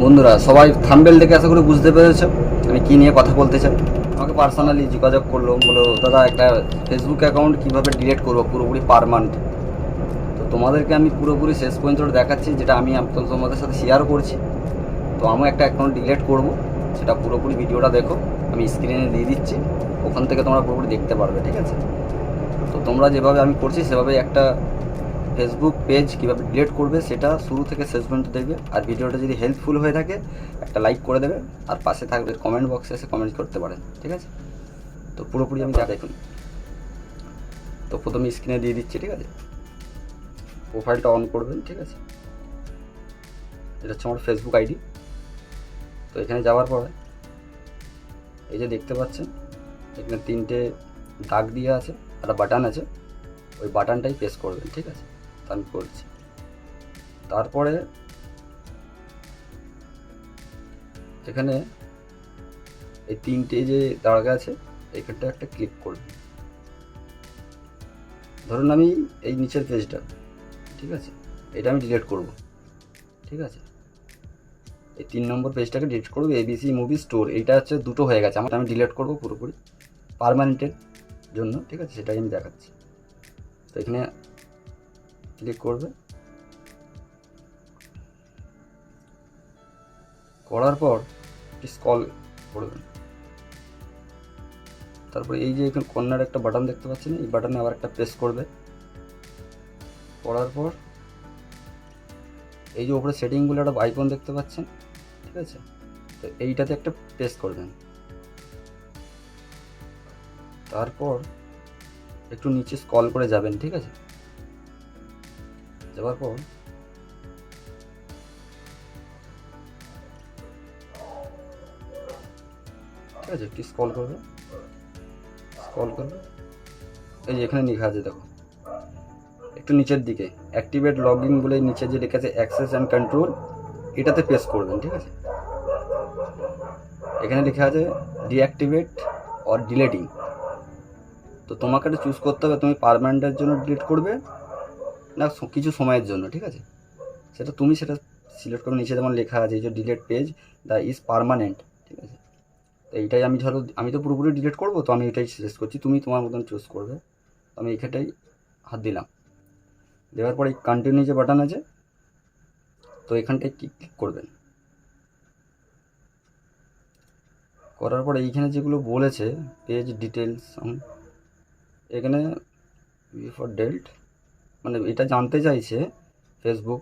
বন্ধুরা সবাই থাম্বনেল দেখে আশা করি বুঝতে পেরেছো আমি কী নিয়ে কথা বলতে চাই। আমাকে পার্সোনালি যোগাযোগ করলো, বলো দাদা একটা ফেসবুক অ্যাকাউন্ট কীভাবে ডিলিট করবো পুরোপুরি পারমানেন্ট। তো তোমাদেরকে আমি পুরোপুরি শেষ পর্যন্ত দেখাচ্ছি, যেটা আমি তোমাদের সাথে শেয়ার করছি। তো আমি একটা অ্যাকাউন্ট ডিলিট করব, সেটা পুরোপুরি ভিডিওটা দেখো, আমি স্ক্রিনে দিয়ে দিচ্ছি, ওখান থেকে তোমরা পুরোপুরি দেখতে পারবে, ঠিক আছে? তো তোমরা যেভাবে আমি করছি সেভাবেই একটা ফেসবুক পেজ কীভাবে ডিলিট করবে সেটা শুরু থেকে শেষ পর্যন্ত দেখবে। আর ভিডিওটা যদি হেল্পফুল হয়ে থাকে একটা লাইক করে দেবে, আর পাশে থাকবে কমেন্ট বক্সে এসে কমেন্ট করতে পারেন, ঠিক আছে? তো পুরোপুরি আমি দেখুন। তো প্রথমে স্ক্রিনে দিয়ে দিচ্ছি, ঠিক আছে? প্রোফাইলটা অন করবেন, ঠিক আছে? এটা হচ্ছে আমার ফেসবুক আইডি। তো এখানে যাওয়ার পরে এই যে দেখতে পাচ্ছেন এখানে 3টে দাগ দিয়ে আছে, একটা বাটন আছে, ওই বাটনটাই প্রেস করবেন, ঠিক আছে? তো আমি করছি। তারপরে এখানে এই 3টে যে দাগ আছে এখানটা একটা ক্লিক করবেন। ধরুন আমি এই নিচের পেজটা, ঠিক আছে, এটা আমি ডিলিট করব, ঠিক আছে? এই 3 নম্বর পেজটাকে ডিলিট করবো, এবিসি মুভি স্টোর, এইটা হচ্ছে দুটো হয়ে গেছে আমার, আমি ডিলিট করবো পুরোপুরি পার্মানেন্টের জন্য, ঠিক আছে? সেটাই আমি দেখাচ্ছি। তো এখানে ক্লিক করবে, করার পর স্ক্রল করবেন। তারপরে এই যে এখানে কর্নার একটা বাটন দেখতে পাচ্ছেন, এই বাটনে আবার একটা প্রেস করবে। করার পর এই যে উপরে সেটিংগুলো একটা আইকন দেখতে পাচ্ছেন, ঠিক আছে? তো এইটাতে একটা প্রেস করবেন। তারপর একটু নিচে স্ক্রল করে যাবেন, ঠিক আছে? যাওয়ার পর ঠিক আছে একটু স্ক্রল করবে, এই যে এখানে লেখা আছে দেখো একটু নিচের দিকে অ্যাক্টিভেট লগইন বলে নিচে যে লেখা আছে অ্যাক্সেস অ্যান্ড কন্ট্রোল, এটাতে প্রেস করবেন, ঠিক আছে? এখানে লেখা আছে ডিঅ্যাক্টিভেট অর ডিলেটিং। তো তোমাকে একটা চুজ করতে হবে, তুমি পার্মানেন্টের জন্য ডিলিট করবে না কিছু সময়ের জন্য, ঠিক আছে? সেটা তুমি সিলেক্ট করবে। নিচে যেমন লেখা আছে এই যে delete page the is permanent, ঠিক আছে? তো এইটাই আমি ধরো আমি তো পুরোপুরি ডিলিট করবো, তো আমি এটাই সিলেক্ট করছি, তুমি তোমার মতন চুজ করবে। তো আমি এখানটাই হাত দিলাম। দেওয়ার পরে কন্টিনিউ যে বাটন আছে, তো এখানটায় ক্লিক করবেন। করার পরে এইখানে যেগুলো বলেছে পেজ ডিটেলস, এখানে বিফোর ডেট, মানে এটা জানতে চাইছে ফেসবুক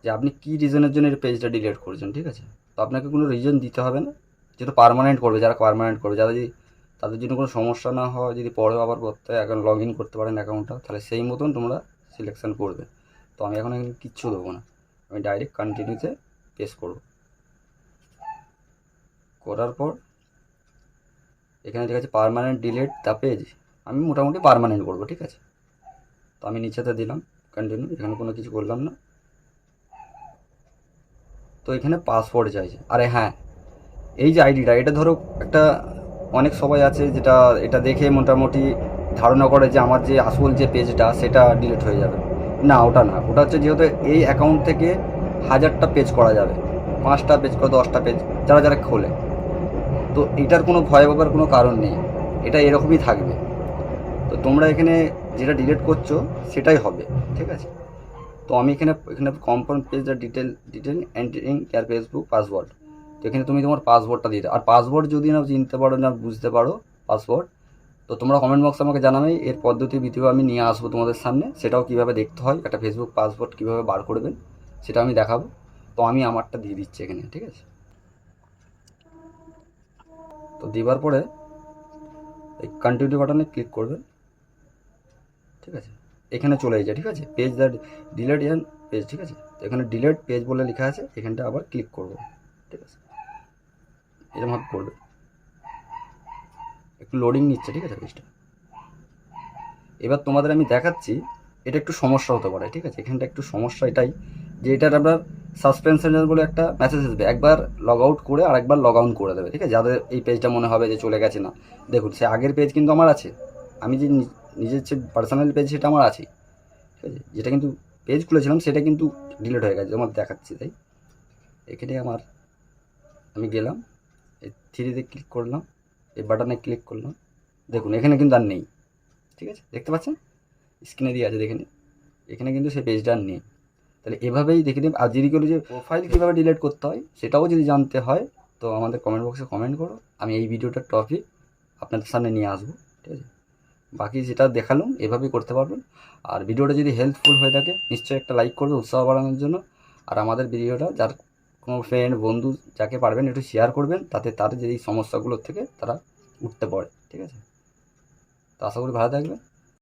যে আপনি কী রিজনের জন্য এই পেজটা ডিলিট করেছেন, ঠিক আছে? তো আপনাকে কোনো রিজন দিতে হবে না, যেহেতু পার্মানেন্ট করবে, যারা পার্মানেন্ট করবে, যারা যদি তাদের জন্য কোনো সমস্যা না হয়, যদি পরে আবার করতে এখন লগ ইন করতে পারেন অ্যাকাউন্টটা, তাহলে সেই মতন তোমরা সিলেকশান করবে। তো আমি এখন এখানে কিচ্ছু দেবো না, আমি ডাইরেক্ট কন্টিনিউতে প্রেস করব। করার পর এখানে ঠিক আছে পার্মানেন্ট ডিলিট দ্য পেজ, আমি মোটামুটি পার্মানেন্ট করবো, ঠিক আছে? তো আমি নিচেতে দিলাম কন্টিনিউ, এখানে কোনো কিছু করলাম না। তো এখানে পাসওয়ার্ড চাইছে। আরে হ্যাঁ, এই যে আইডিটা, এটা ধরো একটা অনেক সবাই আছে যেটা এটা দেখে মোটামুটি ধারণা করে যে আমার যে আসল যে পেজটা সেটা ডিলিট হয়ে যাবে। না, ওটা না, ওটা হচ্ছে যেহেতু এই অ্যাকাউন্ট থেকে 1000টা পেজ করা যাবে, 5টা পেজ করে 10টা পেজ যারা যারা খোলে, তো এটার কোনো ভয় পাবার কোনো কারণ নেই, এটা এরকমই থাকবে। তো তোমরা এখানে যেটা ডিলিট করছো সেটাই হবে, ঠিক আছে? তো আমি এখানে confirm page the detail entering your Facebook password. তো এখানে তুমি তোমার পাসওয়ার্ডটা দিতে, আর পাসওয়ার্ড যদি না চিনতে পারো না বুঝতে পারো পাসওয়ার্ড, তো তোমরা কমেন্ট বক্সে আমাকে জানাবে, এর পদ্ধতি ভিডিও আমি নিয়ে আসবো তোমাদের সামনে, সেটাও কীভাবে দেখতে হয়, একটা ফেসবুক পাসওয়ার্ড কীভাবে বার করবেন সেটা আমি দেখাবো। তো আমি আমারটা দিয়ে দিচ্ছি এখানে, ঠিক আছে? তো দেওয়ার পরে এই কন্টিনিউ বাটনে ক্লিক করবেন, ঠিক আছে? এখানে চলে যায়, ঠিক আছে? পেজ দ্য ডিলেট ইয়ান পেজ, ঠিক আছে? এখানে ডিলেট পেজ বলে লেখা আছে, এখানটা আবার ক্লিক করব, ঠিক আছে? এরকমভাবে করবে, একটু লোডিং নিচ্ছে, ঠিক আছে পেজটা। এবার তোমাদের আমি দেখাচ্ছি, এটা একটু সমস্যা হতে পারে, ঠিক আছে? এখানটা একটু সমস্যা এটাই যে এটার আপনার সাসপেনশন বলে একটা মেসেজ আসবে, একবার লগ আউট করে আর একবার লগ আউট করে দেবে, ঠিক আছে? যাদের এই পেজটা মনে হবে যে চলে গেছে না, দেখুন সে আগের পেজ কিন্তু আমার আছে, আমি যে নিজের যে পার্সোনাল পেজ সেটা আমার আছে, ঠিক আছে? যেটা কিন্তু পেজ খুলেছিলাম সেটা কিন্তু ডিলিট হয়ে গেছে, আমার দেখাচ্ছি, তাই এখানে আমার আমি গেলাম, এই থ্রিতে ক্লিক করলাম, এই বাটনে ক্লিক করলাম, দেখুন এখানে কিন্তু আর নেই। ঠিক আছে, দেখতে পাচ্ছেন স্ক্রিনে দিয়ে আছে, দেখে নিন এখানে কিন্তু সেই পেজটা আর নেই। তাহলে এভাবেই দেখে নিন। আর যদি কোনো যে প্রোফাইল কীভাবে ডিলিট করতে হয় সেটাও যদি জানতে হয় তো আমাদের কমেন্ট বক্সে কমেন্ট করো, আমি এই ভিডিওটার টপিক আপনাদের সামনে নিয়ে আসবো। ঠিক আছে, বাকি যেটা দেখালাম এভাবেই করতে পারবেন। আর ভিডিওটা যদি হেল্পফুল হয়ে থাকে নিশ্চয়ই একটা লাইক করবে উৎসাহ বাড়ানোর জন্য। আর আমাদের ভিডিওটা যার কোনো ফ্রেন্ড বন্ধু যাকে পারবেন একটু শেয়ার করবেন, তাতে তার যে এই সমস্যাগুলোর থেকে তারা উঠতে পারে। ঠিক আছে, তো আশা করি ভালো থাকবেন।